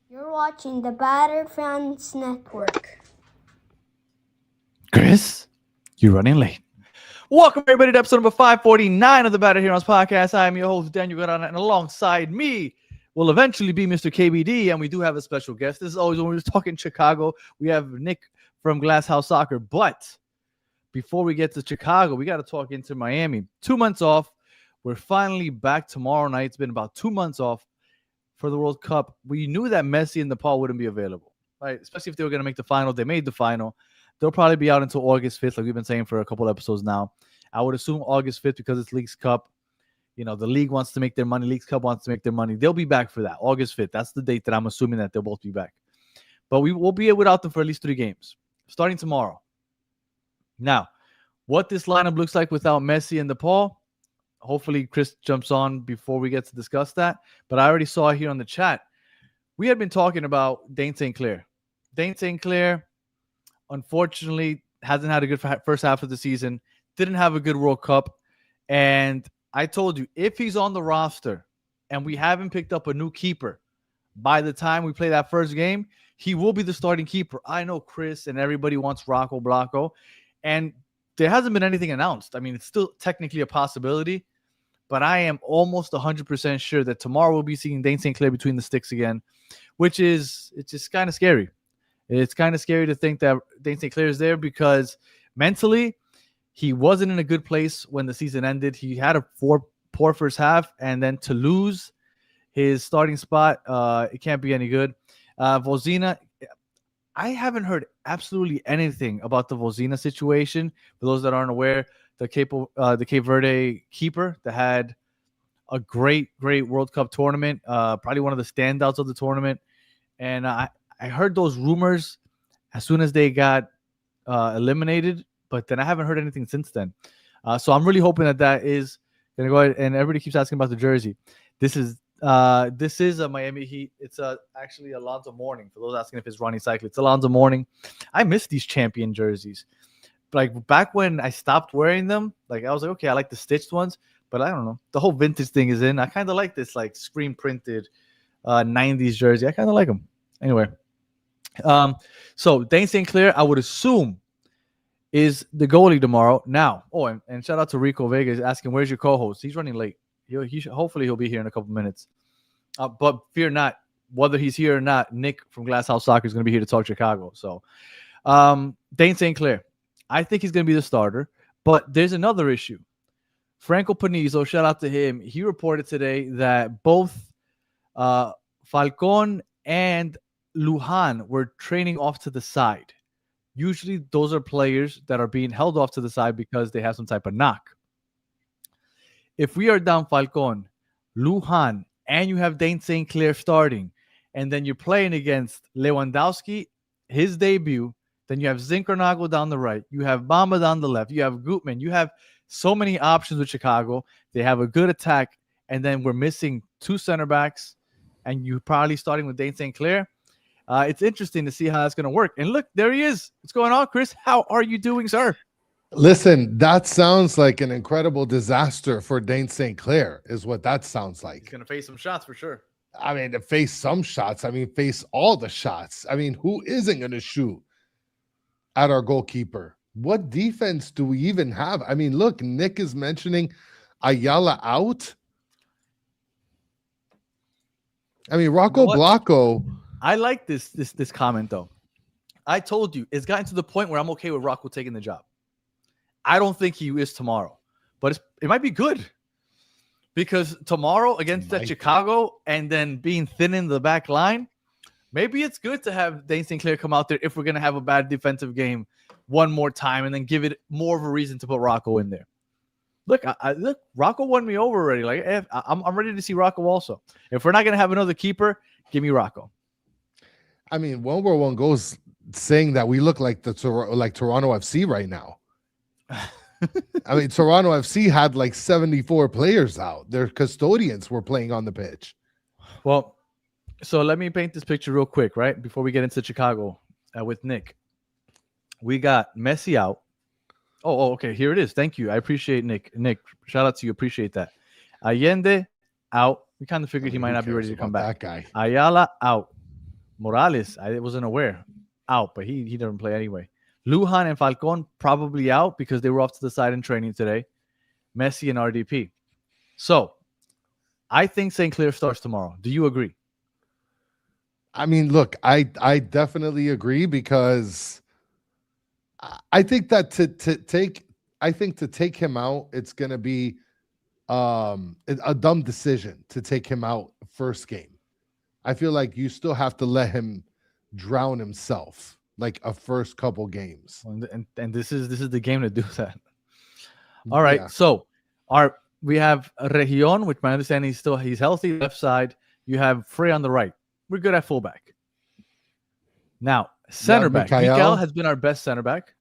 You're watching the Battered Fans Network. Chris, you're running late. Welcome everybody to episode number 549 of the Battered Herons podcast. I am your host, Daniel Garana, and alongside me will eventually be Mr. KBD, and we do have a special guest. This is always when we're talking Chicago. We have Nick from Glass House Soccer, but before we get to Chicago, we got to talk into Miami. 2 months off. We're finally back tomorrow night. It's been about 2 months off for the World Cup. We knew that Messi and Paul wouldn't be available, right? Especially if they were going to make the final. They made the final. They'll probably be out until August 5th, like we've been saying for a couple episodes now. I would assume August 5th because it's Leagues Cup. You know, the league wants to make their money. Leagues Cup wants to make their money. They'll be back for that, August 5th. That's the date that I'm assuming that they'll both be back. But we will be without them for at least 3 games, starting tomorrow. Now, what this lineup looks like without Messi and Paul, hopefully Chris jumps on before we get to discuss that. But I already saw here on the chat, we had been talking about Dane St. Clair. Dane St. Clair, unfortunately, hasn't had a good first half of the season, didn't have a good World Cup. And I told you, if he's on the roster and we haven't picked up a new keeper by the time we play that first game, he will be the starting keeper. I know Chris and everybody wants Rocco Blanco, and there hasn't been anything announced. I mean, it's still technically a possibility, but I am almost 100% sure that tomorrow we'll be seeing Dane St. Clair between the sticks again, which is, it's just kind of scary. It's kind of scary to think that Dane St. Clair is there because mentally he wasn't in a good place when the season ended. He had a poor first half, and then to lose his starting spot, it can't be any good. Vozina, I haven't heard absolutely anything about the Vozina situation. For those that aren't aware, the Cape Verde keeper that had a great World Cup tournament, probably one of the standouts of the tournament. And I heard those rumors as soon as they got eliminated, but then I haven't heard anything since then. So I'm really hoping that is going to go ahead. And everybody keeps asking about the jersey. This is a Miami Heat. It's actually Alonzo Mourning. For those asking if it's Ronnie Cycling, it's Alonzo Mourning. I miss these champion jerseys. Like back when I stopped wearing them, like I was like, okay, I like the stitched ones, but I don't know. The whole vintage thing is in. I kind of like this like screen printed 90s jersey. I kind of like them. Anyway, so Dane St. Clair, I would assume, is the goalie tomorrow. Now, and shout out to Rico Vegas asking, where's your co-host? He's running late. Hopefully he'll be here in a couple minutes. But fear not, whether he's here or not, Nick from Glass House Soccer is going to be here to talk Chicago. So Dane St. Clair, I think he's going to be the starter. But there's another issue. Franco Panizo, shout out to him. He reported today that both Falcon and Lujan were training off to the side. Usually those are players that are being held off to the side because they have some type of knock. If we are down Falcon, Lujan, and you have Dane St. Clair starting, and then you're playing against Lewandowski, his debut, then you have Zinchenko down the right, you have Bamba down the left, you have Gutman, you have so many options with Chicago. They have a good attack, and then we're missing 2 center backs, and you're probably starting with Dane St. Clair. It's interesting to see how that's going to work. And look, there he is. What's going on, Chris? How are you doing, sir? Listen, that sounds like an incredible disaster for Dane St. Clair is what that sounds like. He's going to face some shots for sure. I mean, to face some shots. I mean, face all the shots. I mean, who isn't going to shoot at our goalkeeper? What defense do we even have? I mean, look, Nick is mentioning Ayala out. I mean, Rocco Blanco. I like this comment, though. I told you, it's gotten to the point where I'm okay with Rocco taking the job. I don't think he is tomorrow, but it might be good because tomorrow against that Chicago and then being thin in the back line, maybe it's good to have Dane St. Clair come out there if we're going to have a bad defensive game one more time and then give it more of a reason to put Rocco in there. Look, look, Rocco won me over already. Like I'm ready to see Rocco also. If we're not going to have another keeper, give me Rocco. I mean, one goes saying that we look like Toronto FC right now. I mean, Toronto FC had like 74 players out. Their custodians were playing on the pitch. Well, so let me paint this picture real quick, right? Before we get into Chicago with Nick. We got Messi out. Oh, okay. Here it is. Thank you. I appreciate Nick. Nick, shout out to you. Appreciate that. Allende out. We kind of figured he might not be ready to come back. That guy. Ayala out. Morales, I wasn't aware, out, but he doesn't play anyway. Lujan and Falcon probably out because they were off to the side in training today. Messi and RDP. So I think St. Clair starts tomorrow. Do you agree? I mean, look, I definitely agree because I think that to take him out, it's gonna be a dumb decision to take him out first game. I feel like you still have to let him drown himself like a first couple games. And this is the game to do that. All right. Yeah. So we have Region, which my understanding is he's healthy, left side. You have Frey on the right. We're good at fullback. Now, center back. Mikael has been our best center back.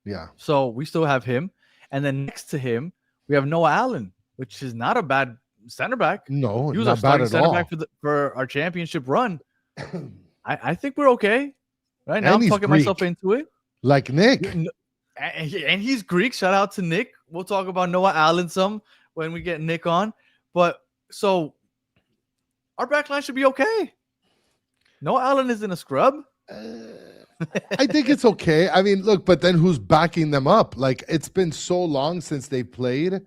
Yeah. So we still have him. And then next to him, we have Noah Allen, which is not a bad center back. No, he was our starting center back for our championship run. I think we're okay. Right now, I'm talking myself into it. Like Nick. And he's Greek. Shout out to Nick. We'll talk about Noah Allen some when we get Nick on. But so our back line should be okay. Noah Allen isn't a scrub. I think it's okay. I mean, look, but then who's backing them up? Like, it's been so long since they played. We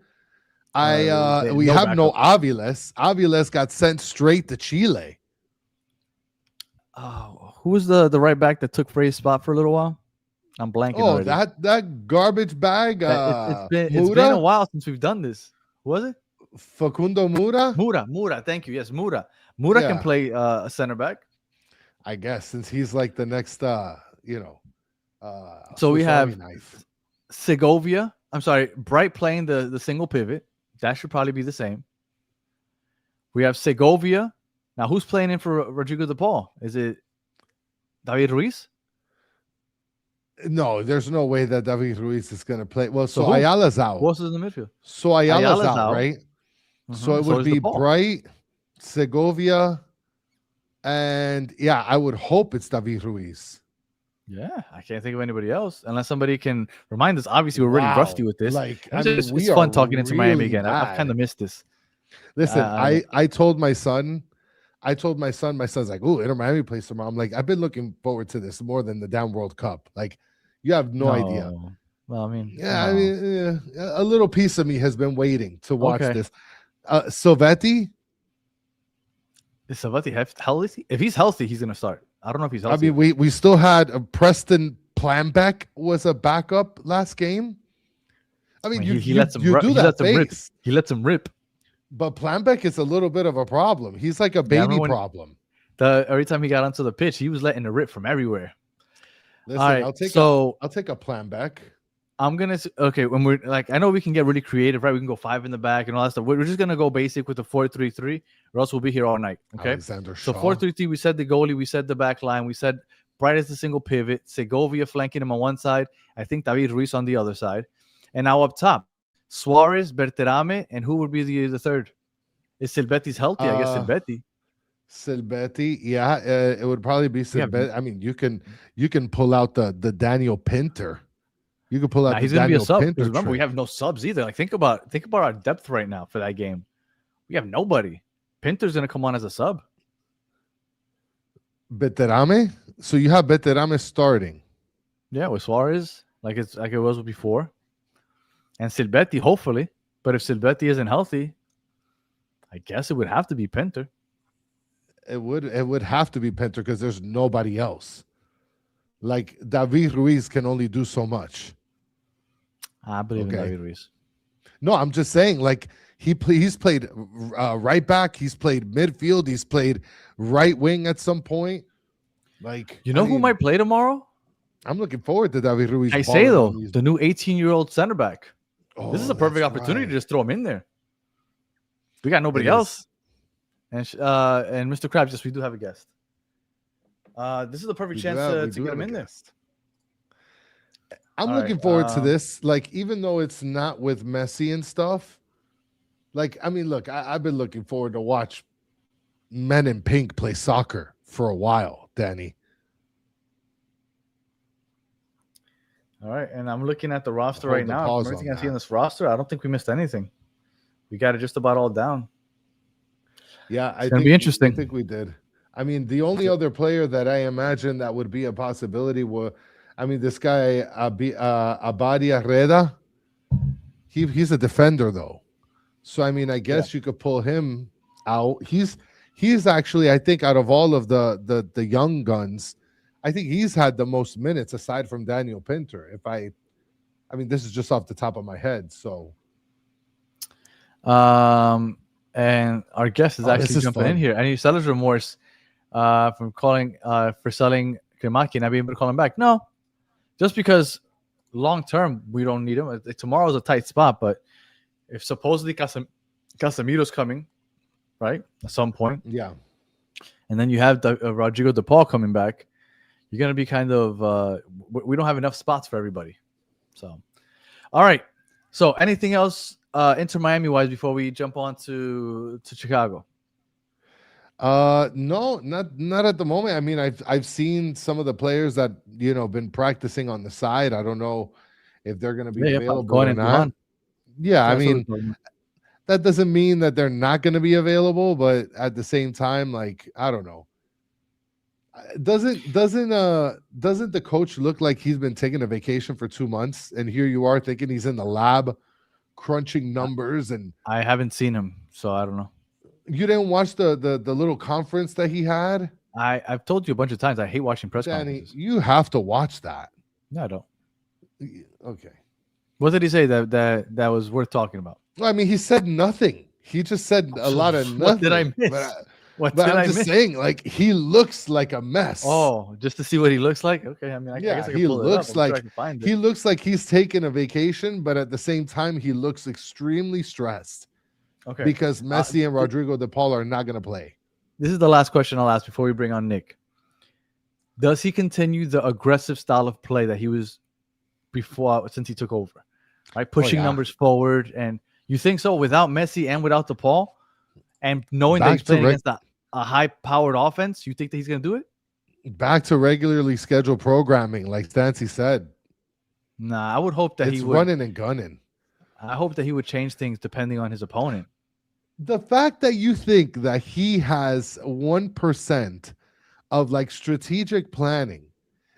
have no Aviles. Aviles got sent straight to Chile. Oh, who was the right back that took Frey's spot for a little while? I'm blanking. Oh, already. that garbage bag. It's been a while since we've done this. Who was it? Facundo Mura? Mura. Thank you. Yes, Mura. Mura can play a center back. I guess, since he's like the next, so we have Segovia. I'm sorry, Bright playing the single pivot. That should probably be the same. We have Segovia. Now, who's playing in for Rodrigo de Paul? Is it David Ruiz? No, there's no way that David Ruiz is going to play. Well, so Ayala's out. Who else is in the midfield? So Ayala's out, right? Mm-hmm. So it would be Bright, Segovia, and I would hope it's David Ruiz. Yeah, I can't think of anybody else unless somebody can remind us. Obviously, we're really rusty with this. It's fun talking into Miami again. I've kind of missed this. Listen, I told my son, my son's like, "Ooh, Inter Miami plays tomorrow." I'm like, I've been looking forward to this more than the damn World Cup. Like, you have no idea. Well, I mean, a little piece of me has been waiting to watch this. Silvetti. Is Silvetti healthy? If he's healthy, he's gonna start. I don't know if he's healthy. I mean, we still had Preston Planbeck was a backup last game. I mean, he lets him rip. But Planbeck is a little bit of a problem. He's like a baby problem. Every time he got onto the pitch, he was letting it rip from everywhere. Listen, right, I'll take a Planbeck. I'm gonna when we're like, I know we can get really creative, right? We can go 5 in the back and all that stuff. We're just gonna go basic with the 4-3-3, or else we'll be here all night. Okay. Alexander Shaw. So 4-3-3, we said the goalie, we said the back line, we said Bright as the single pivot, Segovia flanking him on one side, I think David Ruiz on the other side, and now up top, Suarez, Berterame, and who would be the third? Is Silvetti's healthy? I guess Silvetti. Silvetti, it would probably be Silvetti. I mean, you can pull out the Daniel Pinter. You can pull out. He's going to be a sub. Because remember, we have no subs either. Like, think about our depth right now for that game. We have nobody. Pinter's going to come on as a sub. Berterame. So you have Berterame starting. Yeah, with Suarez, like it was before, and Silvetti, hopefully. But if Silvetti isn't healthy, I guess it would have to be Pinter. It would have to be Pinter because there's nobody else. Like, David Ruiz can only do so much. I believe in David Ruiz. No, I'm just saying, like, he's played right back, he's played midfield, he's played right wing at some point. Like, who might play tomorrow? I'm looking forward to David Ruiz. I say though, the new 18-year-old center back. Oh, this is a perfect opportunity to just throw him in there. We got nobody else. And Mr. Krabs, yes, we do have a guest. This is the perfect chance to get him in there. I'm looking forward to this. Like, even though it's not with Messi and stuff, like, I mean, look, I've been looking forward to watch men in pink play soccer for a while, Danny. All right, and I'm looking at the roster right now. Everything I see in this roster, I don't think we missed anything. We got it just about all down. Yeah, it's gonna be interesting. I think we did. I mean, the only other player that I imagine that would be a possibility was, I mean, this guy Abadia Reda. He's a defender though, so I mean, I guess you could pull him out. He's actually, I think, out of all of the young guns, I think he's had the most minutes aside from Daniel Pinter. I mean, this is just off the top of my head. So, and our guest is actually jumping in here. Any seller's remorse from calling for selling Grimaki and not being able to call him back? No, just because long term we don't need him. Tomorrow's a tight spot, but if supposedly Casemiro's coming, right, at some point, yeah, and then you have Rodrigo De Paul coming back, you're gonna be kind of we don't have enough spots for everybody. So, all right. So, anything else Inter Miami wise before we jump on to Chicago? No, not at the moment. I mean, I've seen some of the players that been practicing on the side. I don't know if they're going to be available or not. Yeah, I mean, that doesn't mean that they're not going to be available, but at the same time, like, I don't know. Doesn't the coach look like he's been taking a vacation for 2 months, and here you are thinking he's in the lab crunching numbers? And I haven't seen him, so I don't know. You didn't watch the little conference that he had? I've told you a bunch of times I hate watching press conferences. You have to watch that. No, I don't. Okay. What did he say that was worth talking about? Well, I mean, he said nothing. He just said a lot of nothing. What did I miss? But I'm just saying, like, he looks like a mess. Oh, just to see what he looks like? Okay, I mean, I guess I can pull it up. He looks like he's taking a vacation, but at the same time, he looks extremely stressed. Okay. Because Messi and Rodrigo De Paul are not going to play. This is the last question I'll ask before we bring on Nick. Does he continue the aggressive style of play that he was before, since he took over? Right, pushing numbers forward, and you think so without Messi and without De Paul, and knowing that he's playing against a high-powered offense, you think that he's going to do it? Back to regularly scheduled programming, like Stancy said. Nah, I would hope that he would running and gunning. I hope that he would change things depending on his opponent. The fact that you think that he has 1% of like strategic planning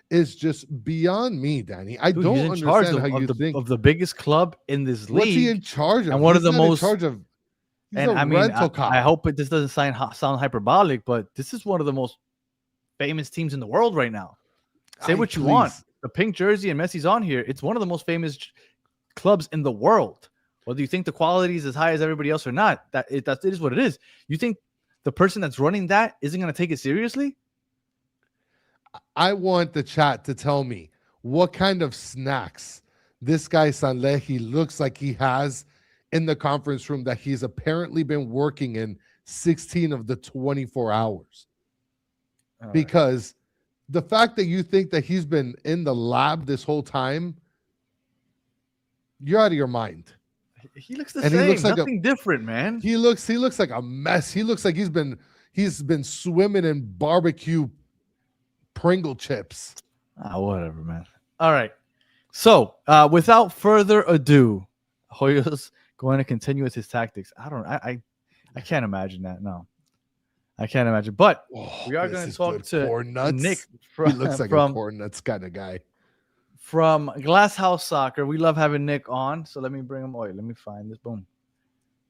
is just beyond me, Danny. I don't understand how you think of the biggest club in this league. What's he in charge of? And one of the most in charge of. And I mean, I hope this doesn't sound hyperbolic, but this is one of the most famous teams in the world right now. Say what you want. The pink jersey and Messi's on here. It's one of the most famous clubs in the world. Whether you think the quality is as high as everybody else or not, that is what it is. You think the person that's running that isn't going to take it seriously? I want the chat to tell me what kind of snacks this guy Sanlehi looks like he has in the conference room that he's apparently been working in 16 of the 24 hours. Because the fact that you think that he's been in the lab this whole time, you're out of your mind. He looks the same. He looks like nothing different, man. He looks like a mess. He looks like he's been swimming in barbecue Pringle chips. Whatever, man. All right. So, without further ado, Hoyo's going to continue with his tactics. I can't imagine that. No, I can't imagine. But we are going to talk to Nick. He looks like a corn nuts kind of guy. From Glasshouse Soccer. We love having Nick on. So let me bring him. Let me find this. Boom.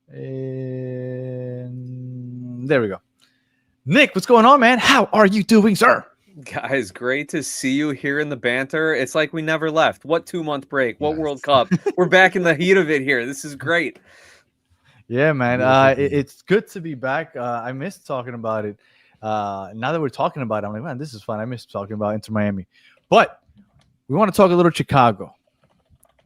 And there we go. Nick, what's going on, man? How are you doing, sir? Guys, great to see you here in the banter. It's like we never left. What 2-month break? What World Cup? We're back in the heat of it here. This is great. Yeah, man. It's good to be back. I missed talking about it. Now that we're talking about it, I'm like, man, this is fun. I missed talking about Inter Miami. But we want to talk a little Chicago.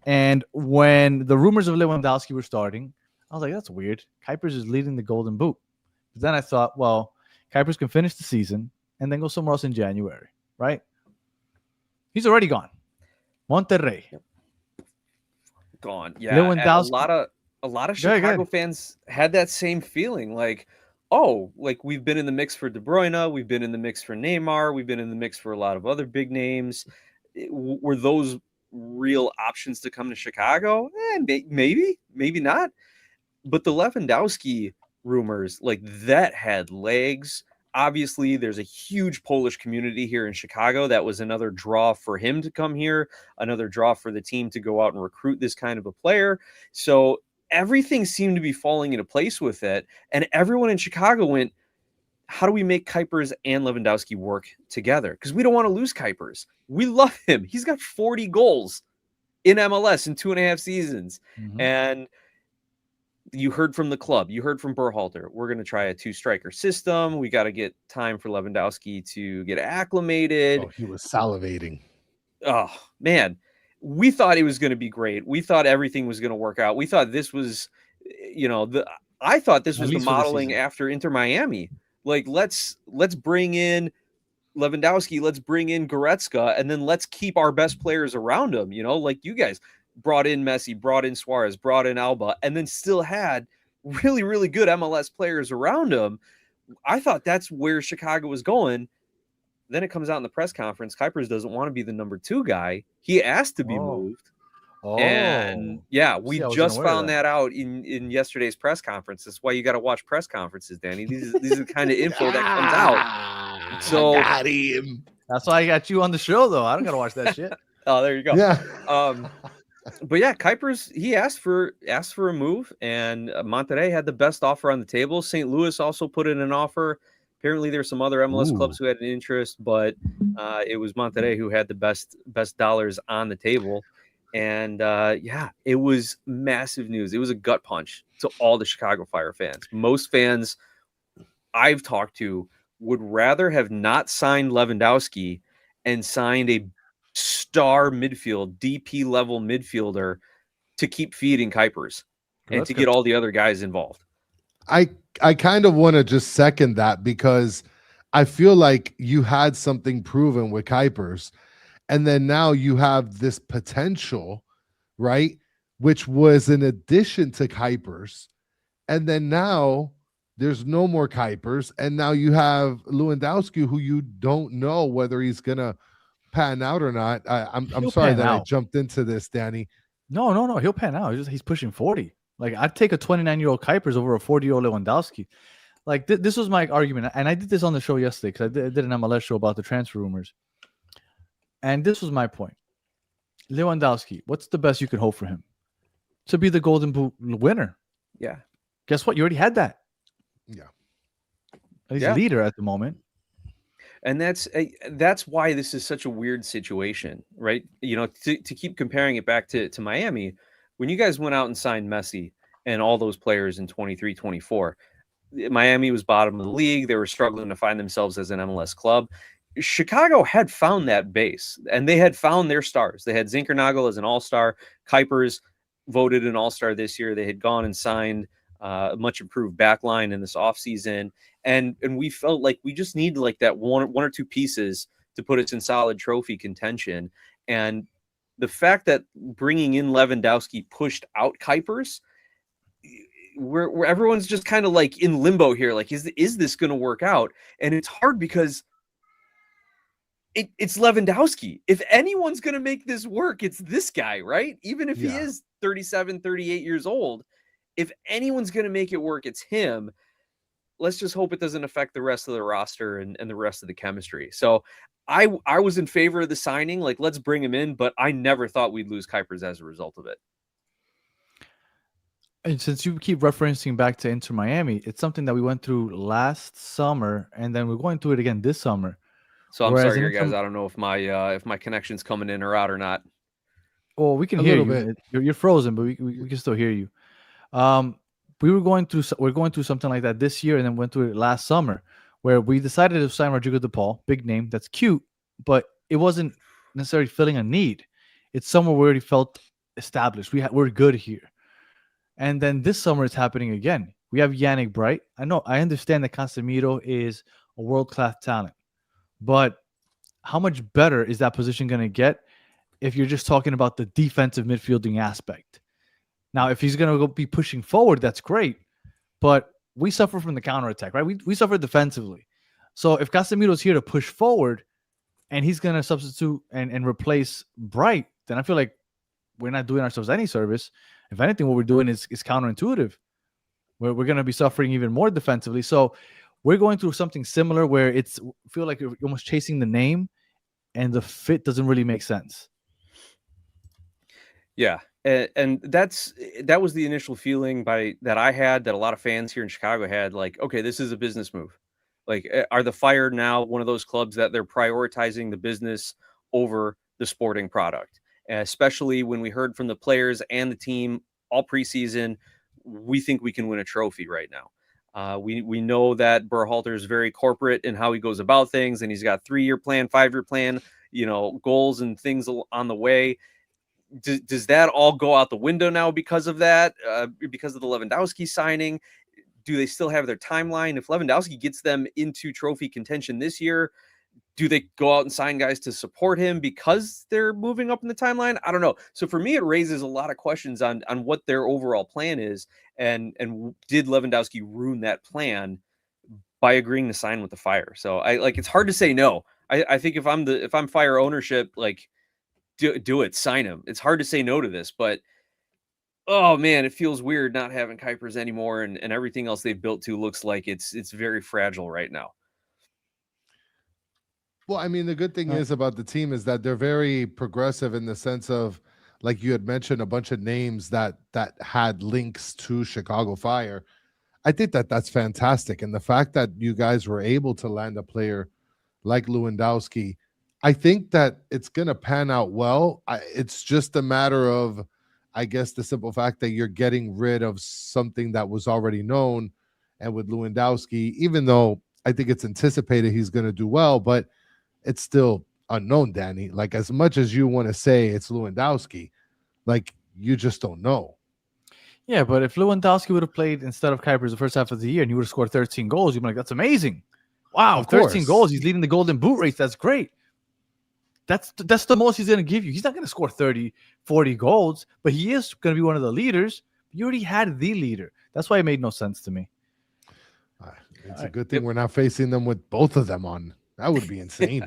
And when the rumors of Lewandowski were starting, I was like, that's weird. Kuipers is leading the Golden Boot. But then I thought, well, Kuipers can finish the season and then go somewhere else in January, right? He's already gone. Monterrey. Gone. Yeah. Lewandowski. A lot of Chicago fans had that same feeling. Like, oh, like we've been in the mix for De Bruyne. We've been in the mix for Neymar. We've been in the mix for a lot of other big names. Were those real options to come to Chicago? Maybe not. But the Lewandowski rumors, like that had legs. Obviously, there's a huge Polish community here in Chicago. That was another draw for him to come here, another draw for the team to go out and recruit this kind of a player. So everything seemed to be falling into place with it. And everyone in Chicago went, how do we make Kuipers and Lewandowski work together? Because we don't want to lose Kuipers. We love him. He's got 40 goals in MLS in 2.5 seasons. Mm-hmm. And you heard from the club. You heard from Berhalter. We're going to try a 2-striker system. We got to get time for Lewandowski to get acclimated. Oh, he was salivating. Oh, man. We thought it was going to be great. We thought everything was going to work out. We thought this was, I thought this was the modeling after Inter Miami. Like, let's bring in Lewandowski, let's bring in Goretzka, and then let's keep our best players around him. Like you guys brought in Messi, brought in Suarez, brought in Alba, and then still had really, really good MLS players around him. I thought that's where Chicago was going. Then it comes out in the press conference. Kuipers doesn't want to be the number 2 guy. He asked to be moved. And yeah, we just found that out in yesterday's press conference. That's why you got to watch press conferences, Danny. These are the kind of info that comes out. So got him. That's why I got you on the show, though. I don't got to watch that shit. Oh, there you go. Yeah. But yeah, Kuipers, he asked for a move, and Monterrey had the best offer on the table. St. Louis also put in an offer. Apparently, there's some other MLS clubs who had an interest, but it was Monterrey who had the best dollars on the table. And yeah, it was massive news. It was a gut punch to all the Chicago Fire fans. Most fans I've talked to would rather have not signed Lewandowski and signed a star midfield, DP level midfielder to keep feeding Kuipers and to get all the other guys involved. I kind of want to just second that, because I feel like you had something proven with Kuipers, and then now you have this potential, right? Which was in addition to Kuipers. And then now there's no more Kuipers. And now you have Lewandowski, who you don't know whether he's going to pan out or not. I'm sorry that I jumped into this, Danny. No. He'll pan out. He's pushing 40. Like, I'd take a 29-year-old Kuipers over a 40-year-old Lewandowski. Like, this was my argument. And I did this on the show yesterday, because I did an MLS show about the transfer rumors. And this was my point. Lewandowski, what's the best you can hope for him? To be the Golden Boot winner. Yeah. Guess what? You already had that. Yeah. He's a leader at the moment. And that's why this is such a weird situation, right? To keep comparing it back to Miami, when you guys went out and signed Messi and all those players in 23-24, Miami was bottom of the league. They were struggling to find themselves as an MLS club. Chicago had found that base, and they had found their stars. They had Zinkernagel as an all-star. Kuipers voted an all-star this year. They had gone and signed a much improved backline in this offseason. And we felt like we just need like that one or two pieces to put us in solid trophy contention. And the fact that bringing in Lewandowski pushed out Kuipers, where everyone's just kind of like in limbo here. Like, is this going to work out? And it's hard because it's Lewandowski. If anyone's going to make this work, it's this guy, right? Even if he is 37, 38 years old, if anyone's going to make it work, it's him. Let's just hope it doesn't affect the rest of the roster and the rest of the chemistry. So I was in favor of the signing. Like, let's bring him in, but I never thought we'd lose Kuipers as a result of it. And since you keep referencing back to Inter Miami, it's something that we went through last summer, and then we're going through it again this summer. So I'm sorry here, guys. I don't know if my connection's coming in or out or not. Well, we can hear you. You're frozen, but we can still hear you. We're going through something like that this year, and then went through it last summer, where we decided to sign Rodrigo de Paul, big name, that's cute, but it wasn't necessarily filling a need. It's somewhere we already felt established. We're good here. And then this summer it's happening again. We have Yannick Bright. I understand that Casemiro is a world-class talent, but how much better is that position going to get if you're just talking about the defensive midfielding aspect? Now, if he's going to go be pushing forward, that's great, but we suffer from the counterattack, right? We suffer defensively. So if Casemiro's here to push forward and he's going to substitute and replace Bright, then I feel like we're not doing ourselves any service. If anything, what we're doing is counterintuitive. We're going to be suffering even more defensively. So we're going through something similar where it's feel like you're almost chasing the name, and the fit doesn't really make sense. Yeah, and that was the initial feeling that I had, that a lot of fans here in Chicago had. Like, okay, this is a business move. Like, are the Fire now one of those clubs that they're prioritizing the business over the sporting product? Especially when we heard from the players and the team all preseason, we think we can win a trophy right now. We know that Berhalter is very corporate in how he goes about things, and he's got 3-year plan, 5-year plan, goals and things on the way. Does that all go out the window now because of that? Because of the Lewandowski signing? Do they still have their timeline? If Lewandowski gets them into trophy contention this year, do they go out and sign guys to support him because they're moving up in the timeline? I don't know. So for me, it raises a lot of questions on what their overall plan is, and did Lewandowski ruin that plan by agreeing to sign with the Fire? So it's hard to say no. I think if I'm Fire ownership, like, do it, sign him. It's hard to say no to this, but oh man, it feels weird not having Kuipers anymore, and everything else they've built to looks like it's very fragile right now. Well, I mean, the good thing is about the team is that they're very progressive in the sense of, like you had mentioned, a bunch of names that had links to Chicago Fire. I think that's fantastic. And the fact that you guys were able to land a player like Lewandowski, I think that it's going to pan out well. It's just a matter of, I guess, the simple fact that you're getting rid of something that was already known. And with Lewandowski, even though I think it's anticipated he's going to do well, but it's still unknown, Danny. Like, as much as you want to say it's Lewandowski, like, you just don't know. Yeah, but if Lewandowski would have played instead of Kuipers the first half of the year and he would have scored 13 goals, you'd be like, that's amazing. Wow, 13 goals. He's leading the golden boot race. That's great. That's the most he's going to give you. He's not going to score 30, 40 goals, but he is going to be one of the leaders. You already had the leader. That's why it made no sense to me. It's a good thing we're not facing them with both of them on. That would be insane.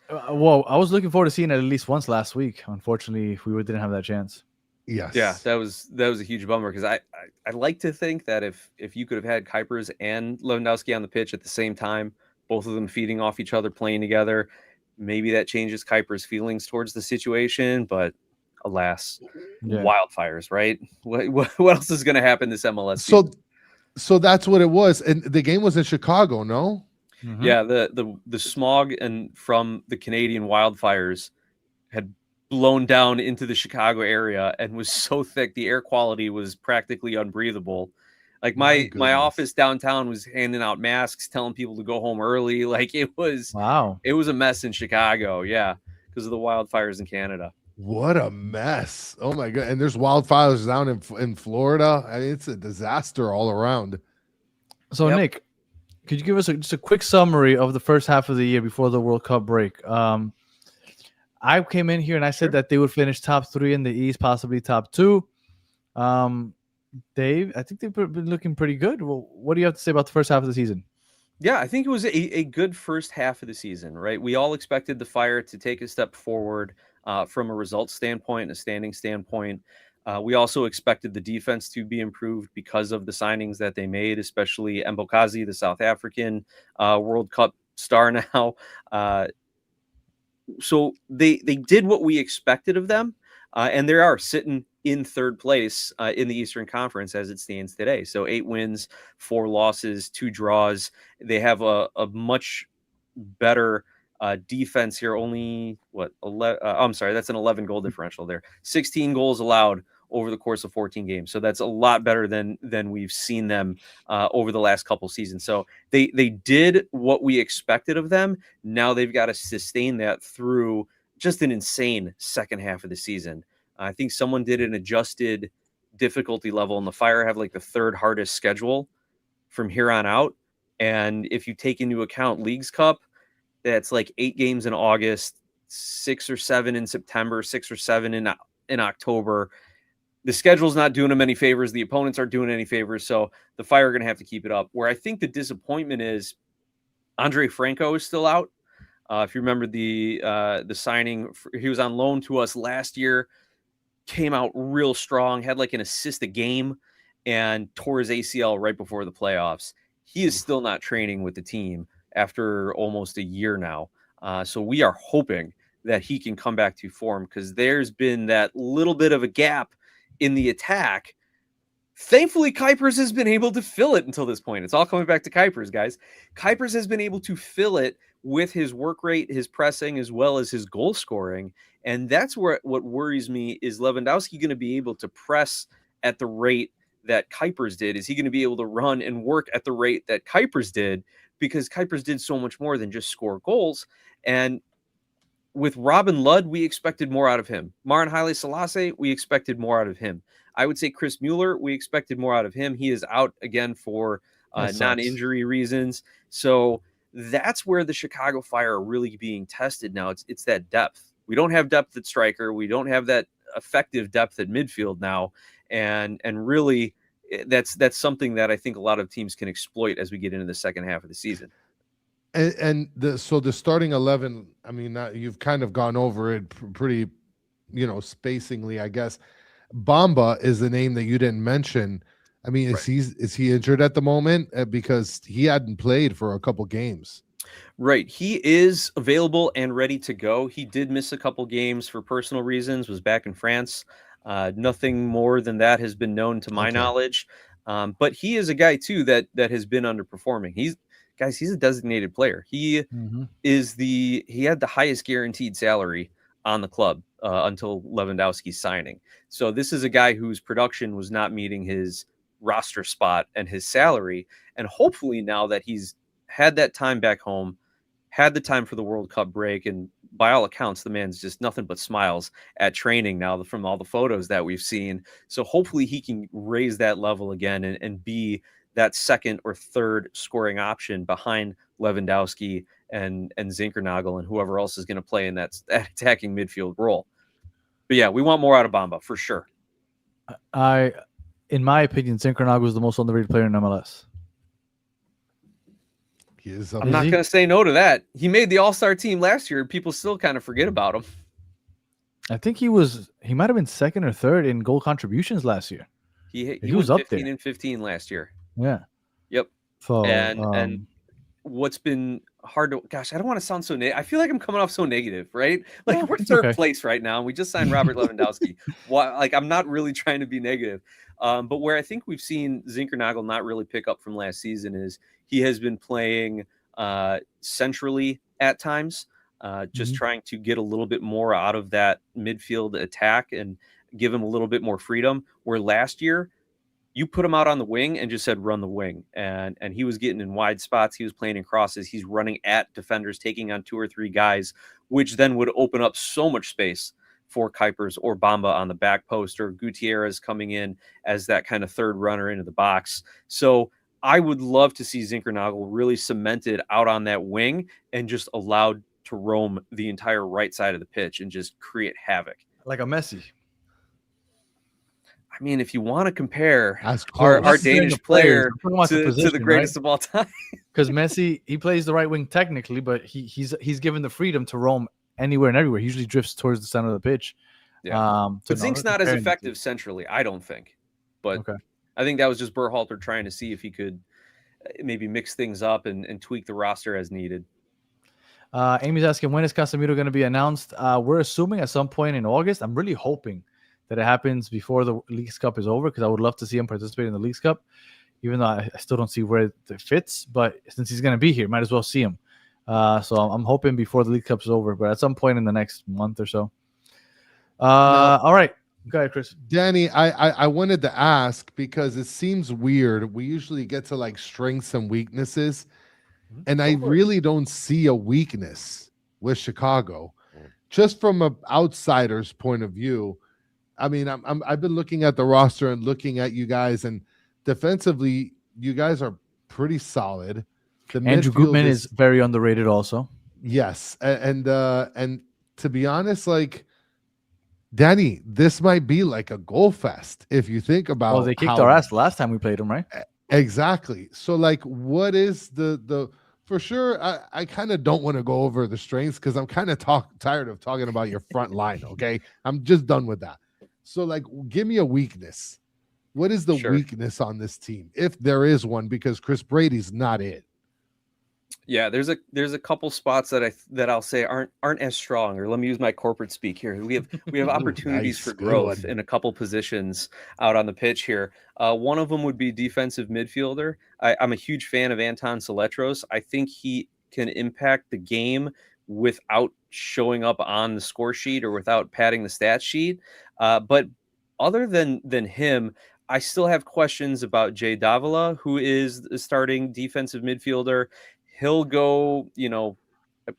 Well, I was looking forward to seeing it at least once last week. Unfortunately, we didn't have that chance. Yes. Yeah, that was a huge bummer, because I like to think that if you could have had Kuipers and Lewandowski on the pitch at the same time, both of them feeding off each other, playing together, maybe that changes Kuipers' feelings towards the situation. But alas, wildfires, right? What else is going to happen this MLS season? So that's what it was. And the game was in Chicago, no? Mm-hmm. Yeah, the smog from the Canadian wildfires had blown down into the Chicago area and was so thick the air quality was practically unbreathable. Like, my office downtown was handing out masks, telling people to go home early. Like, it was a mess in Chicago, because of the wildfires in Canada. What a mess. Oh my God. And there's wildfires down in Florida. I mean, it's a disaster all around. So Nick, could you give us just a quick summary of the first half of the year before the World Cup break? I came in here and I said that they would finish top 3 in the East, possibly top 2. Dave, I think they've been looking pretty good. Well, what do you have to say about the first half of the season? Yeah, I think it was a good first half of the season, right? We all expected the Fire to take a step forward from a results standpoint and a standing standpoint. We also expected the defense to be improved because of the signings that they made, especially Mbokazi, the South African World Cup star now. So they did what we expected of them, and they are sitting in third place in the Eastern Conference as it stands today. So 8 wins, 4 losses, 2 draws. They have a much better defense here. Only I'm sorry, that's an 11 goal differential there. 16 goals allowed over the course of 14 games. So that's a lot better than we've seen them over the last couple seasons. So they did what we expected of them. Now they've got to sustain that through just an insane second half of the season. I think someone did an adjusted difficulty level, and the Fire have like the 3rd hardest schedule from here on out. And if you take into account Leagues Cup, that's like 8 games in August, 6 or 7 in September, 6 or 7 in October. The schedule's not doing them any favors. The opponents aren't doing any favors. So the Fire are going to have to keep it up. Where I think the disappointment is, Andre Franco is still out. If you remember the signing, he was on loan to us last year, came out real strong, had like an assist a game, and tore his ACL right before the playoffs. he is still not training with the team after almost a year now. So we are hoping that he can come back to form, because there's been that little bit of a gap in the attack. Thankfully, Kuipers has been able to fill it until this point. It's all coming back to Kuipers, guys. Kuipers has been able to fill it with his work rate, his pressing, as well as his goal scoring. And that's what worries me. Is Lewandowski going to be able to press at the rate that Kuipers did? Is he going to be able to run and work at the rate that Kuipers did? Because Kuipers did so much more than just score goals. And with Robin Ludd, we expected more out of him. Marin Haile Selassie, we expected more out of him. I would say Chris Mueller, we expected more out of him. He is out again for non-injury reasons. So that's where the Chicago Fire are really being tested now. It's that depth. We don't have depth at striker. We don't have that effective depth at midfield now. And really, that's something that I think a lot of teams can exploit as we get into the second half of the season. So the starting 11, I mean, you've kind of gone over it pretty, spacingly, I guess. Bamba is the name that you didn't mention. I mean, Right. is he injured at the moment? Because he hadn't played for a couple games. Right. He is available and ready to go. He did miss a couple games for personal reasons, was back in France. Nothing more than that has been known to my knowledge. But he is a guy, too, that has been underperforming. He's a designated player. He had the highest guaranteed salary on the club until Lewandowski's signing. So this is a guy whose production was not meeting his roster spot and his salary. And hopefully now that he's had that time back home, had the time for the World Cup break, and by all accounts, the man's just nothing but smiles at training now from all the photos that we've seen. So hopefully he can raise that level again and be that second or third scoring option behind Lewandowski and Zinkernagel and whoever else is going to play in that attacking midfield role. But yeah, we want more out of Bamba for sure. In my opinion, Zinkernagel is the most underrated player in MLS. I'm not going to say no to that. He made the All-Star team last year. People still kind of forget about him. I think he might have been second or third in goal contributions last year. He was up 15 and 15 last year. Yeah. Yep. So, and what's been hard to, gosh, I don't want to sound so negative. I feel like I'm coming off so negative, right? Like we're third place right now. And we just signed Robert Lewandowski. I'm not really trying to be negative. But where I think we've seen Zinkernagel not really pick up from last season is he has been playing centrally at times, just trying to get a little bit more out of that midfield attack and give him a little bit more freedom. Where last year, you put him out on the wing and just said, run the wing. And he was getting in wide spots. He was playing in crosses. He's running at defenders, taking on 2 or 3 guys, which then would open up so much space for Kuipers or Bamba on the back post, or Gutierrez coming in as that kind of third runner into the box. So I would love to see Zinkernagel really cemented out on that wing and just allowed to roam the entire right side of the pitch and just create havoc. Like a Messi. I mean, if you want to compare our Danish player to the greatest of all time. Because Messi, he plays the right wing technically, but he's given the freedom to roam anywhere and everywhere. He usually drifts towards the center of the pitch. Yeah. But Zink's not as effective centrally, I don't think. But I think that was just Berhalter trying to see if he could maybe mix things up and tweak the roster as needed. Amy's asking, when is Casemiro going to be announced? We're assuming at some point in August. I'm really hoping that it happens before the Leagues Cup is over, because I would love to see him participate in the Leagues Cup, even though I still don't see where it fits. But since he's going to be here, might as well see him. So I'm hoping before the League Cup is over, but at some point in the next month or so. All right. Go ahead, Chris. Danny, I wanted to ask, because it seems weird. We usually get to like strengths and weaknesses, and I really don't see a weakness with Chicago. Just from an outsider's point of view, I mean, I've been looking at the roster and looking at you guys, and defensively, you guys are pretty solid. Andrew Gutman is very underrated also. Yes. And to be honest, like, Danny, this might be like a goal fest if you think about. Well, they kicked our ass last time we played them, right? Exactly. So, like, what is the for sure? I kind of don't want to go over the strengths, because I'm kind of tired of talking about your front line. Okay, I'm just done with that. So, like, give me a weakness. What is the Sure. weakness on this team, if there is one? Because Chris Brady's not it. Yeah, there's a couple spots that I'll say aren't as strong. Or let me use my corporate speak here. We have Ooh, opportunities nice, for good growth one. in a couple positions out on the pitch here. One of them would be defensive midfielder. I'm a huge fan of Anton Saletros. I think he can impact the game without showing up on the score sheet or without padding the stat sheet. But other than him, I still have questions about Jay Davila, who is the starting defensive midfielder. He'll go,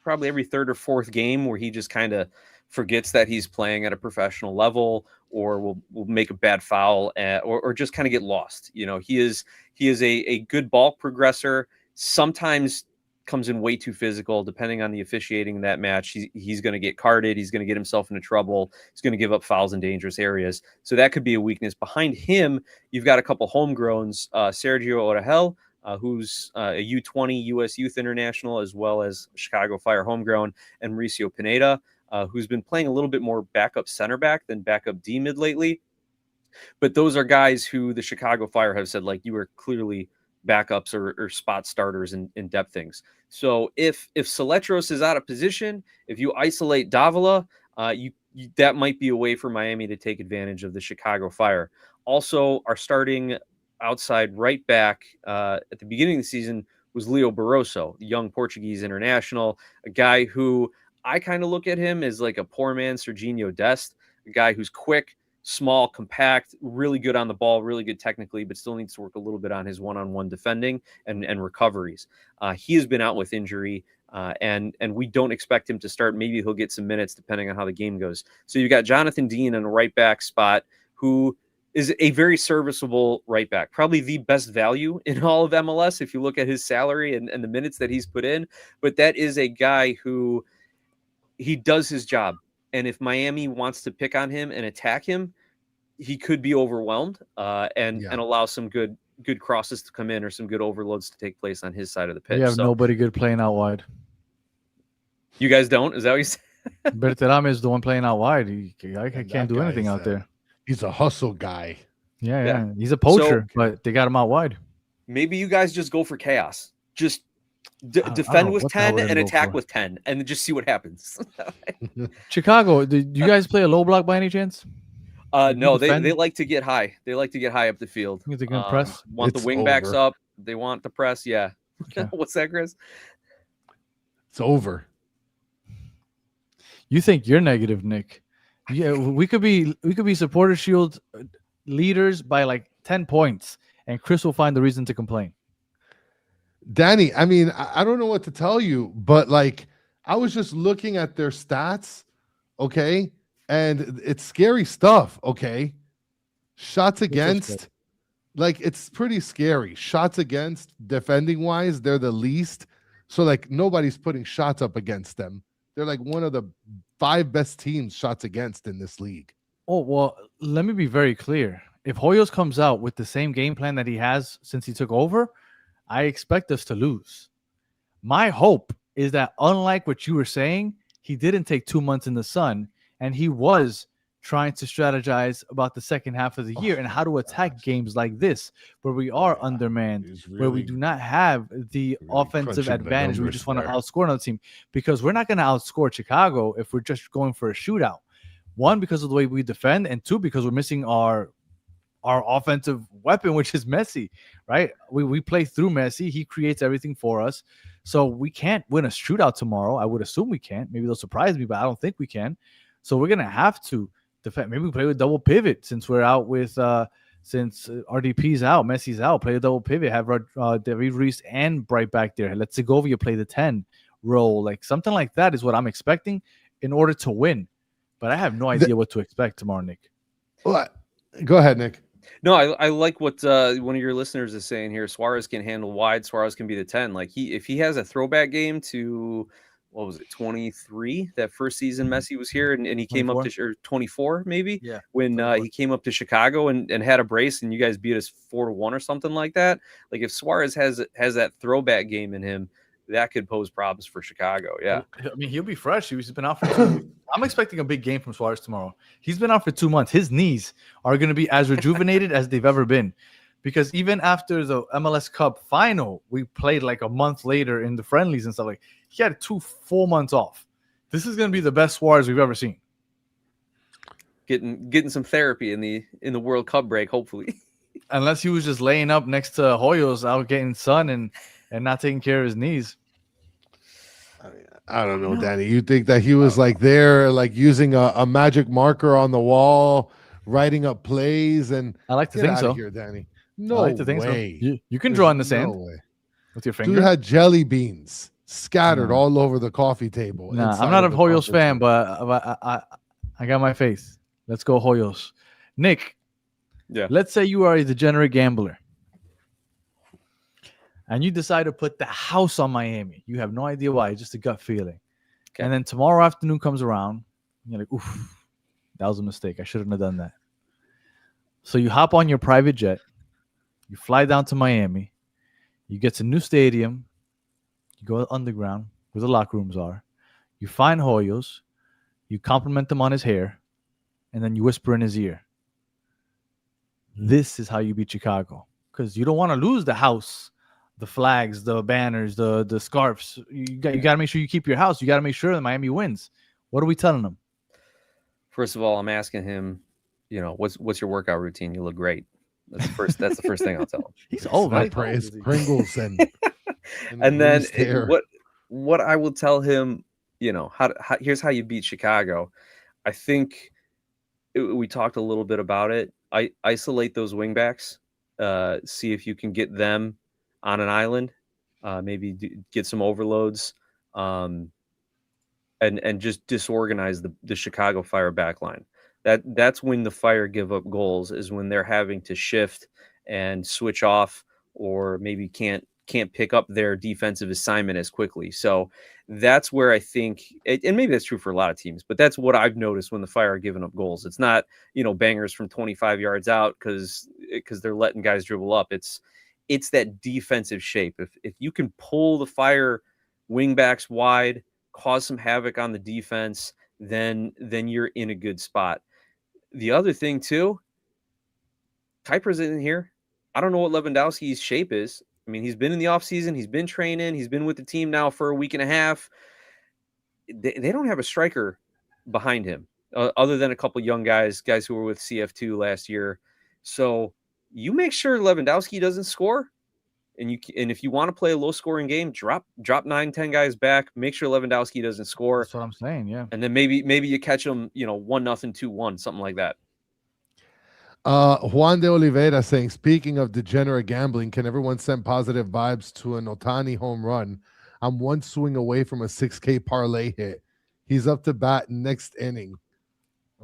probably every third or fourth game where he just kind of forgets that he's playing at a professional level, or will make a bad foul, or just kind of get lost. He is a good ball progressor. Sometimes comes in way too physical, depending on the officiating in that match. He's going to get carded. He's going to get himself into trouble. He's going to give up fouls in dangerous areas. So that could be a weakness. Behind him, you've got a couple homegrowns, Sergio Orahel, who's a U20 U.S. Youth International, as well as Chicago Fire homegrown, and Mauricio Pineda, who's been playing a little bit more backup center back than backup D mid lately. But those are guys who the Chicago Fire have said, like, you are clearly backups or spot starters in depth things. So if Saletros is out of position, if you isolate Davila, that might be a way for Miami to take advantage of the Chicago Fire. Also, our starting outside right back at the beginning of the season was Leo Barroso, the young Portuguese international, a guy who I kind of look at him as like a poor man Serginho Dest, a guy who's quick, small, compact, really good on the ball, really good technically, but still needs to work a little bit on his one-on-one defending and recoveries. He has been out with injury, and we don't expect him to start. Maybe he'll get some minutes depending on how the game goes. So you've got Jonathan Dean in a right back spot, who is a very serviceable right back, probably the best value in all of MLS if you look at his salary and the minutes that he's put in. But that is a guy who he does his job. And if Miami wants to pick on him and attack him, he could be overwhelmed and allow some good crosses to come in or some good overloads to take place on his side of the pitch. You have nobody good playing out wide. You guys don't? Is that what you said? Berterame is the one playing out wide. He can't do anything out there. He's a hustle guy. Yeah. He's a poacher, but they got him out wide. Maybe you guys just go for chaos. Just defend with 10 and attack with 10, and then just see what happens. Chicago, did you guys play a low block by any chance? No, they like to get high. They like to get high up the field. You think they're gonna press? Want the wing backs up. They want the press. Yeah. Okay. What's that, Chris? It's over. You think you're negative, Nick? Yeah, we could be Supporter Shield leaders by like 10 points, and Chris will find the reason to complain. Danny, I mean, I don't know what to tell you, but like, I was just looking at their stats, okay, and it's scary stuff, okay. Shots against, like, it's pretty scary. Shots against, defending wise, they're the least. So like, nobody's putting shots up against them. They're like one of the 5 best teams shots against in this league. Oh, well, let me be very clear. If Hoyos comes out with the same game plan that he has since he took over, I expect us to lose. My hope is that, unlike what you were saying, he didn't take 2 months in the sun, and he was trying to strategize about the second half of the year and how to attack games like this, where we are undermanned, where we do not have the offensive advantage. We just want to outscore another team, because we're not going to outscore Chicago if we're just going for a shootout. 1, because of the way we defend, and 2, because we're missing our offensive weapon, which is Messi, right? We play through Messi. He creates everything for us. So we can't win a shootout tomorrow. I would assume we can't. Maybe they'll surprise me, but I don't think we can. So we're going to have to defend. Maybe we play with double pivot since we're out with since RDP's out, Messi's out. Play a double pivot. Have David Ruiz and Bright back there. Let Segovia play the 10 role. Like something like that is what I'm expecting in order to win. But I have no idea what to expect tomorrow, Nick. What? Go ahead, Nick. No, I like what one of your listeners is saying here. Suarez can handle wide. Suarez can be the 10. Like if he has a throwback game to, what was it, 23? That first season Messi was here, and he came 24? Up to, or 24 maybe. Yeah. When he came up to Chicago and had a brace, and you guys beat us 4-1 or something like that. Like if Suarez has that throwback game in him, that could pose problems for Chicago. Yeah. I mean, he'll be fresh. He's been out for 2 weeks. I'm expecting a big game from Suarez tomorrow. He's been out for 2 months. His knees are going to be as rejuvenated as they've ever been. Because even after the MLS Cup final, we played like a month later in the friendlies and stuff. Like, he had 2 full months off. This is going to be the best Suarez we've ever seen. Getting some therapy in the World Cup break, hopefully. Unless he was just laying up next to Hoyos out getting sun and not taking care of his knees. I don't know, Danny. You think that he was like there, like using a magic marker on the wall, writing up plays, and I like to think so. Here, Danny. No I like to think way. So. You can draw in the No sand way. with your finger. Dude had jelly beans scattered all over the coffee table. Nah, I'm not a Hoyos fan, but I got my face. Let's go Hoyos. Nick, let's say you are a degenerate gambler and you decide to put the house on Miami. You have no idea why, just a gut feeling. Okay. And then tomorrow afternoon comes around, and you're like, oof, that was a mistake. I shouldn't have done that. So you hop on your private jet, you fly down to Miami, you get to new stadium, you go underground where the locker rooms are, you find Hoyos, you compliment him on his hair, and then you whisper in his ear, this is how you beat Chicago. Because you don't want to lose the house, the flags, the banners, the scarves. You got to make sure you keep your house. You got to make sure that Miami wins. What are we telling them? First of all, I'm asking him, what's your workout routine? You look great. That's the first thing I'll tell him. He's old, right? Praise Pringles and then what I will tell him, here's how you beat Chicago. I think we talked a little bit about it. I isolate those wingbacks, see if you can get them on an island, maybe get some overloads, and just disorganize the Chicago Fire backline. That's when the Fire give up goals, is when they're having to shift and switch off, or maybe can't pick up their defensive assignment as quickly. So that's where I think, and maybe that's true for a lot of teams, but that's what I've noticed when the Fire are giving up goals. It's not, bangers from 25 yards out because they're letting guys dribble up. It's that defensive shape. If you can pull the Fire wingbacks wide, cause some havoc on the defense, then you're in a good spot. The other thing too, Kuiper's in here. I don't know what Lewandowski's shape is. I mean, he's been in the offseason. He's been training. He's been with the team now for a week and a half. They don't have a striker behind him other than a couple young guys who were with CF2 last year. So you make sure Lewandowski doesn't score. And if you want to play a low-scoring game, drop 9-10 guys back. Make sure Lewandowski doesn't score. That's what I'm saying, yeah. And then maybe you catch him, 1-0, 2-1, something like that. Juan de Oliveira saying, speaking of degenerate gambling, can everyone send positive vibes to an Ohtani home run? I'm one swing away from a 6K parlay hit. He's up to bat next inning.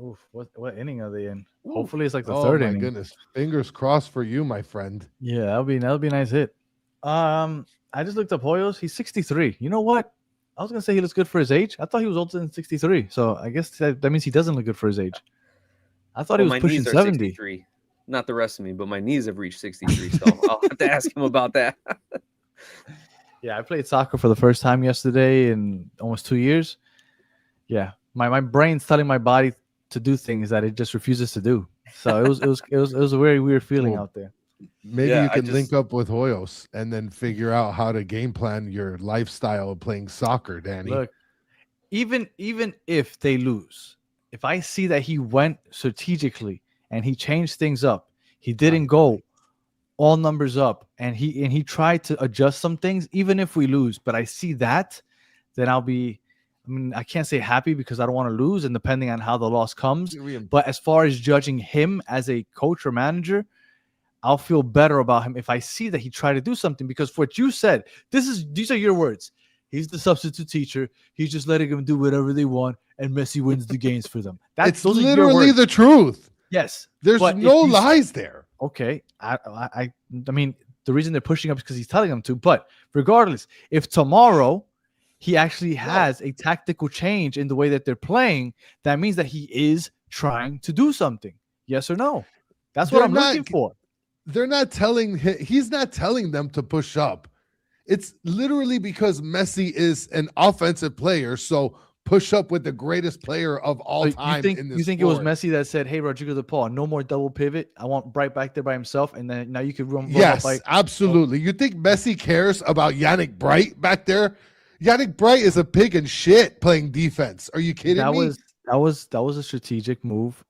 Oof, what inning are they in? Oof. Hopefully it's like the third inning. Oh my goodness. Fingers crossed for you, my friend. Yeah, that'll be a nice hit. I just looked up Hoyos. He's 63. You know what? I was gonna say he looks good for his age. I thought he was older than 63. So I guess that means he doesn't look good for his age. I thought he was pushing 70. 63. Not the rest of me, but my knees have reached 63. So I'll have to ask him about that. Yeah, I played soccer for the first time yesterday in almost 2 years. Yeah, my brain's telling my body to do things that it just refuses to do. So it was a very weird feeling out there. Maybe you can link up with Hoyos and then figure out how to game plan your lifestyle of playing soccer, Danny. Look, even if they lose, if I see that he went strategically and he changed things up, he didn't go all numbers up, and he tried to adjust some things, even if we lose, but I see that, then I can't say happy because I don't want to lose, and depending on how the loss comes. But as far as judging him as a coach or manager, I'll feel better about him if I see that he tried to do something, because for what you said, these are your words. He's the substitute teacher. He's just letting them do whatever they want, and Messi wins the games for them. It's literally the truth. Yes. There's no lies there. Okay. I mean, the reason they're pushing up is because he's telling them to. But regardless, if tomorrow he actually has a tactical change in the way that they're playing, that means that he is trying to do something. Yes or no? That's what I'm looking for. He's not telling them to push up. It's literally because Messi is an offensive player. So push up with the greatest player of all time in this You think sport. it was Messi that said, "Hey, Rodrigo De Paul, no more double pivot. I want Bright back there by himself, and then now you can run Yes, up absolutely. You think Messi cares about Yannick Bright back there? Yannick Bright is a pig in shit playing defense. Are you kidding me? That was a strategic move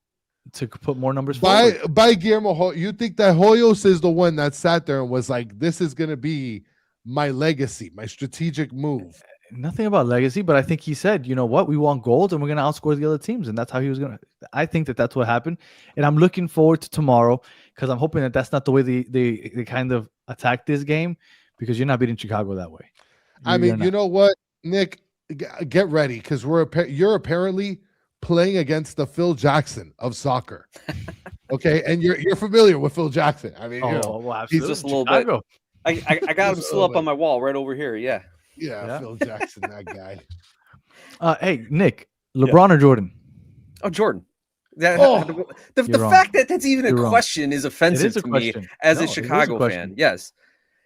to put more numbers forward. By Guillermo. You think that Hoyos is the one that sat there and was like, "This is gonna be my legacy, my strategic move." Nothing about legacy, but I think he said, you know what, we want gold and we're going to outscore the other teams. And that's how he was going to. I think that's what happened. And I'm looking forward to tomorrow because I'm hoping that that's not the way they kind of attack this game, because you're not beating Chicago that way. You know what, Nick, get ready, because you're apparently playing against the Phil Jackson of soccer. Okay. And you're familiar with Phil Jackson. I mean, he's just a little bit. I got him still up on my wall right over here. Yeah. Yeah, Phil Jackson, that guy. Hey, Nick, LeBron or Jordan? Oh, Jordan. The fact that that's even a question is offensive to me as a Chicago fan. Yes.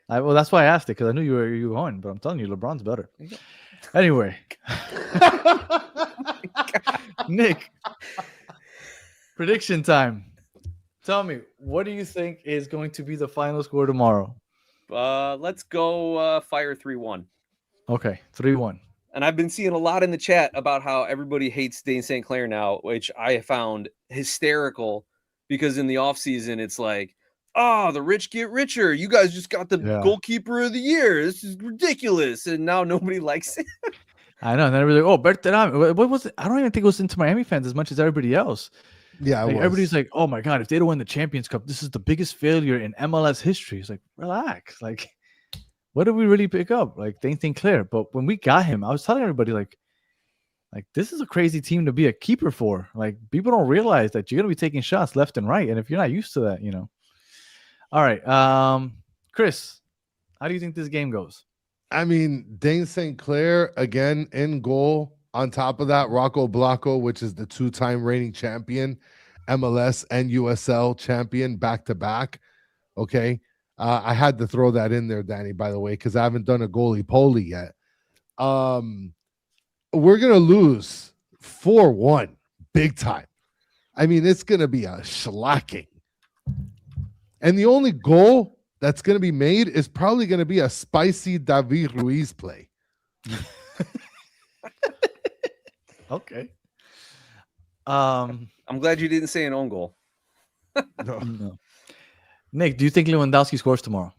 Well, that's why I asked it, because I knew you were going, but I'm telling you, LeBron's better. Anyway. Nick, prediction time. Tell me, what do you think is going to be the final score tomorrow? Let's go Fire 3-1. Okay, 3-1. And I've been seeing a lot in the chat about how everybody hates Dane St. Clair now, which I found hysterical, because in the offseason, it's like, oh, the rich get richer. You guys just got the goalkeeper of the year. This is ridiculous. And now nobody likes it. I know. And then everybody's like, oh, Battered. What was it? I don't even think it was into Miami fans as much as everybody else. Yeah, like, everybody's like, oh my God, if they don't win the Champions Cup, this is the biggest failure in MLS history. It's like, relax. Like, what did we really pick up? Like, Dane St. Clair. But when we got him, I was telling everybody, like this is a crazy team to be a keeper for. Like, people don't realize that you're going to be taking shots left and right. And if you're not used to that, you know. All right. Chris, how do you think this game goes? I mean, Dane St. Clair, again, in goal. On top of that, Rocco Blanco, which is the 2-time reigning champion, MLS and USL champion back-to-back. Okay. I had to throw that in there, Danny, by the way, because I haven't done a goalie-polly yet. We're going to lose 4-1 big time. I mean, it's going to be a shellacking. And the only goal that's going to be made is probably going to be a spicy David Ruiz play. Okay. I'm glad you didn't say an own goal. No. Nick, do you think Lewandowski scores tomorrow?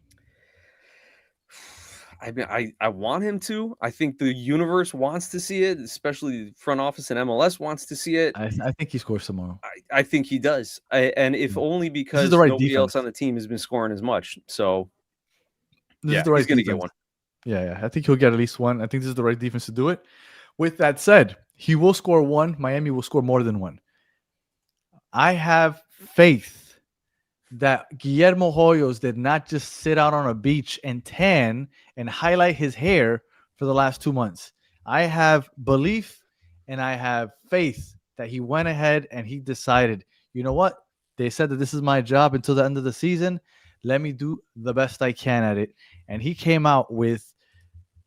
I mean, I want him to. I think the universe wants to see it, especially the front office and MLS wants to see it. I think he scores tomorrow. I think he does. And if only because nobody else on the team has been scoring as much. So, he's going to get one. Yeah. I think he'll get at least one. I think this is the right defense to do it. With that said, he will score one. Miami will score more than one. I have faith that Guillermo Hoyos did not just sit out on a beach and tan and highlight his hair for the last 2 months. I have belief and I have faith that he went ahead and he decided, you know what? They said that this is my job until the end of the season. Let me do the best I can at it. And he came out with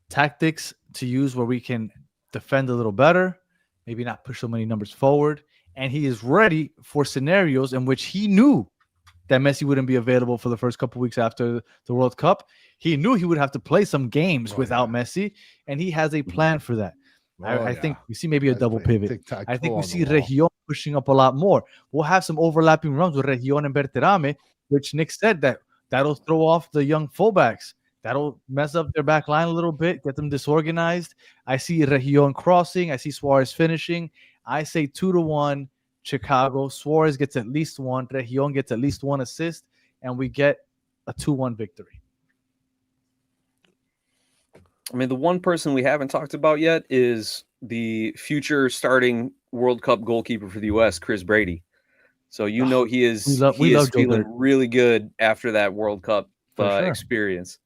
tactics to use where we can defend a little better, maybe not push so many numbers forward. And he is ready for scenarios in which he knew that Messi wouldn't be available for the first couple weeks after the World Cup. He knew he would have to play some games without Messi, and he has a plan for that. I think we see maybe a double pivot. I think we see Region pushing up a lot more. We'll have some overlapping runs with Region and Berterame, which Nick said that'll throw off the young fullbacks. That'll mess up their back line a little bit, get them disorganized. I see Region crossing. I see Suárez finishing. I say 2-1 Chicago. Suárez gets at least one. Region gets at least one assist, and we get a 2-1 victory. I mean, the one person we haven't talked about yet is the future starting World Cup goalkeeper for the U.S., Chris Brady. So he is feeling really good after that World Cup experience.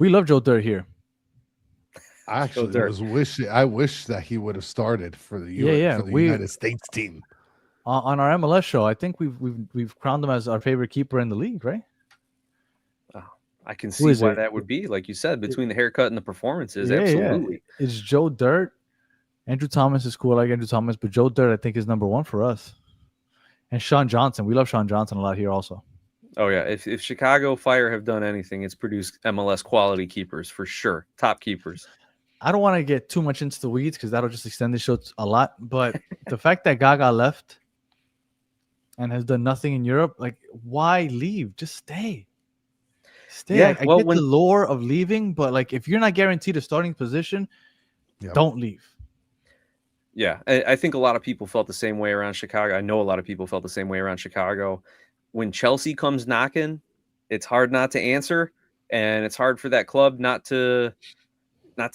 We love Joe Dirt here. Actually, I wish that he would have started for the United States team. On our MLS show, I think we've crowned him as our favorite keeper in the league, right? I can see why that would be. Like you said, between the haircut and the performances, absolutely. Yeah. It's Joe Dirt, Andrew Thomas is cool. I like Andrew Thomas, but Joe Dirt, I think, is number 1 for us. And Sean Johnson. We love Sean Johnson a lot here also. Oh, yeah. If Chicago Fire have done anything, it's produced MLS quality keepers for sure. Top keepers. I don't want to get too much into the weeds because that'll just extend the show a lot. But the fact that Gaga left and has done nothing in Europe, like, why leave? Just stay. Stay. Yeah, I get the lore of leaving, but like, if you're not guaranteed a starting position, don't leave. Yeah, I think a lot of people felt the same way around Chicago. I know a lot of people felt the same way around Chicago. When Chelsea comes knocking, it's hard not to answer, and it's hard for that club not to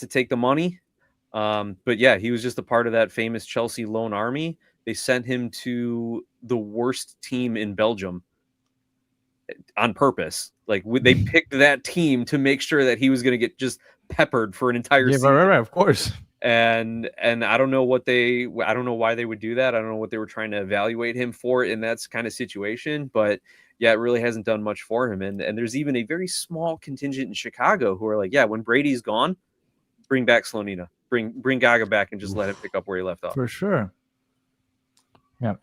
take the money. But yeah, he was just a part of that famous Chelsea loan army. They sent him to the worst team in Belgium on purpose. Like, they picked that team to make sure that he was going to get just peppered for an entire season. Right, of course. And I don't know I don't know why they would do that. I don't know what they were trying to evaluate him for in that kind of situation, but yeah, it really hasn't done much for him. And there's even a very small contingent in Chicago who are like, yeah, when Brady's gone, bring back Slonina, bring Gaga back and just let him pick up where he left off. For sure. Yeah.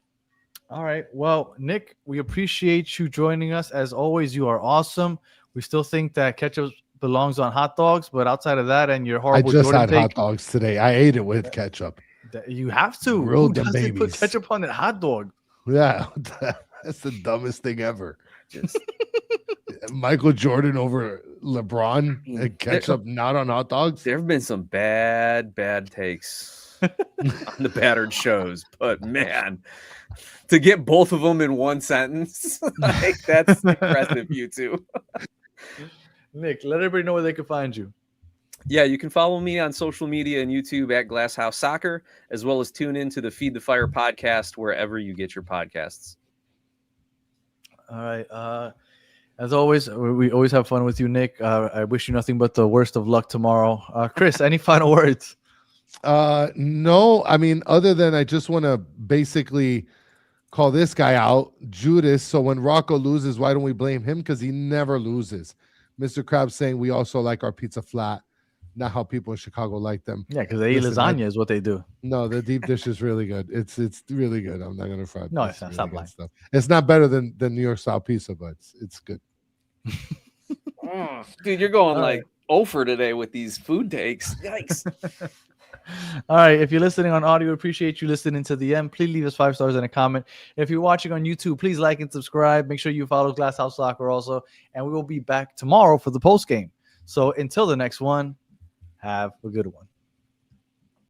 All right. Well, Nick, we appreciate you joining us. As always, you are awesome. We still think that ketchup belongs on hot dogs, but outside of that and your horrible I just Jordan had hot dogs today. I ate it with ketchup. You have to. Grilled Who them doesn't babies. put ketchup on that hot dog? Yeah, that's the dumbest thing ever. Michael Jordan over LeBron and ketchup not on hot dogs. There have been some bad takes on the Battered shows, but man, to get both of them in one sentence, like, that's impressive, you two. Nick, let everybody know where they can find you. Yeah, you can follow me on social media and YouTube at Glasshouse Soccer, as well as tune in to the Feed the Fire podcast wherever you get your podcasts. All right. As always, we always have fun with you, Nick. I wish you nothing but the worst of luck tomorrow. Chris, any final words? No, I mean, other than I just want to basically call this guy out, Judas. So when Rocco loses, why don't we blame him? Because he never loses. Mr. Krabs saying we also like our pizza flat, not how people in Chicago like them. Yeah, because they eat lasagna is what they do. No, the deep dish is really good. It's really good. I'm not gonna fry. No, it's not. Stop lying. Stuff. It's not better than New York style pizza, but it's good. Dude, you're going like over today with these food takes. Yikes. All right. If you're listening on audio, appreciate you listening to the end. Please leave us 5 stars and a comment. If you're watching on YouTube, please like and subscribe. Make sure you follow Glasshouse Soccer also. And we will be back tomorrow for the post game. So until the next one, have a good one.